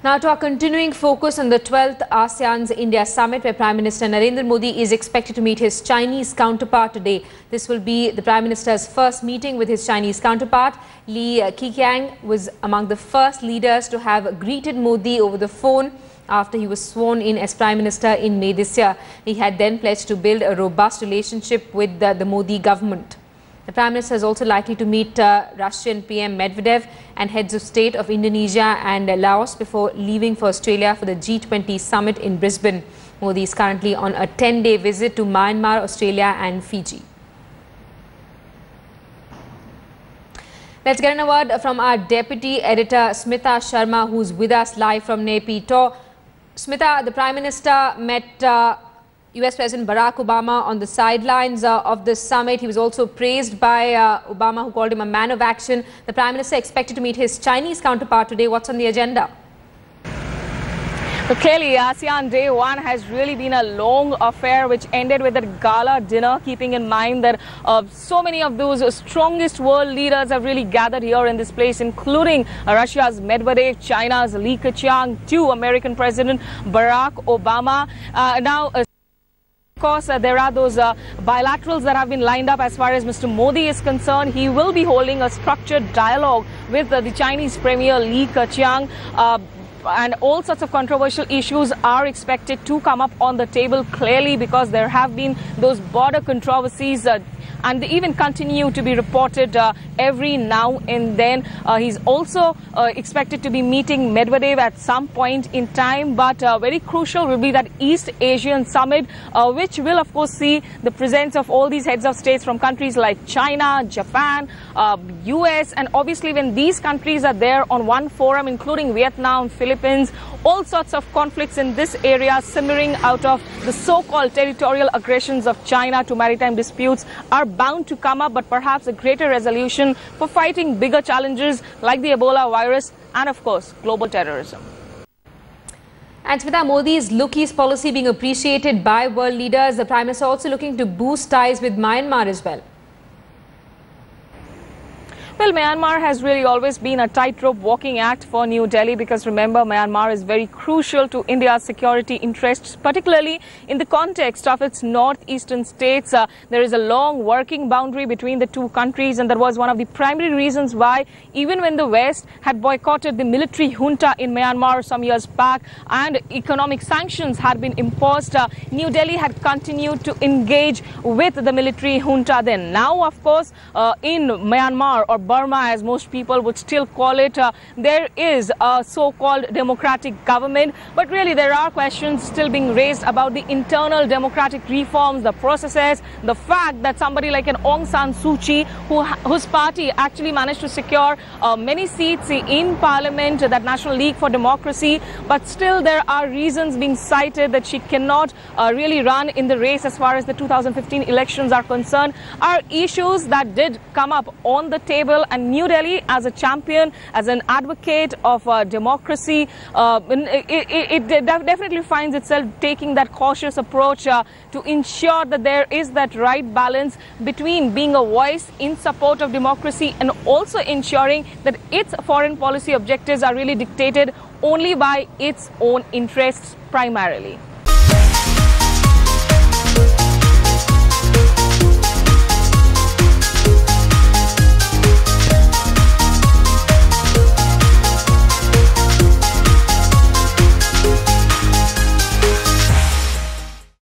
Now to our continuing focus on the 12th ASEAN's India Summit, where Prime Minister Narendra Modi is expected to meet his Chinese counterpart today. This will be the Prime Minister's first meeting with his Chinese counterpart. Li Keqiang was among the first leaders to have greeted Modi over the phone after he was sworn in as Prime Minister in May this year. He had then pledged to build a robust relationship with the Modi government. The Prime Minister is also likely to meet Russian PM Medvedev and heads of state of Indonesia and Laos before leaving for Australia for the G20 summit in Brisbane. Modi is currently on a 10-day visit to Myanmar, Australia and Fiji. Let's get a word from our Deputy Editor Smita Sharma, who's with us live from Naypyidaw. Smita, the Prime Minister met US President Barack Obama on the sidelines of this summit. He was also praised by Obama, who called him a man of action. The Prime Minister expected to meet his Chinese counterpart today. What's on the agenda? So clearly, ASEAN Day 1 has really been a long affair which ended with a gala dinner, keeping in mind that so many of those strongest world leaders have really gathered here in this place, including Russia's Medvedev, China's Li Keqiang, to American President Barack Obama. Of course, there are those bilaterals that have been lined up as far as Mr. Modi is concerned. He will be holding a structured dialogue with the Chinese Premier Li Keqiang. And all sorts of controversial issues are expected to come up on the table, clearly, because there have been those border controversies and they even continue to be reported every now and then. He's also expected to be meeting Medvedev at some point in time, but very crucial will be that East Asian summit, which will of course see the presence of all these heads of states from countries like China, Japan, US, and obviously when these countries are there on one forum, including Vietnam, Philippines, all sorts of conflicts in this area simmering out of the so-called territorial aggressions of China to maritime disputes are bound to come up, but perhaps a greater resolution for fighting bigger challenges like the Ebola virus and, of course, global terrorism. And Smita, Modi's look-east policy being appreciated by world leaders. The Prime Minister also looking to boost ties with Myanmar as well. Well, Myanmar has really always been a tightrope walking act for New Delhi, because remember, Myanmar is very crucial to India's security interests, particularly in the context of its northeastern states. There is a long working boundary between the two countries, and that was one of the primary reasons why, even when the West had boycotted the military junta in Myanmar some years back and economic sanctions had been imposed, New Delhi had continued to engage with the military junta then. Now, of course, in Myanmar, or Burma, as most people would still call it, there is a so-called democratic government, but really there are questions still being raised about the internal democratic reforms, the processes, the fact that somebody like an Aung San Suu Kyi, whose party actually managed to secure many seats in parliament, that National League for Democracy, but still there are reasons being cited that she cannot really run in the race as far as the 2015 elections are concerned, are issues that did come up on the table. And New Delhi, as a champion, as an advocate of democracy, it definitely finds itself taking that cautious approach to ensure that there is that right balance between being a voice in support of democracy and also ensuring that its foreign policy objectives are really dictated only by its own interests primarily.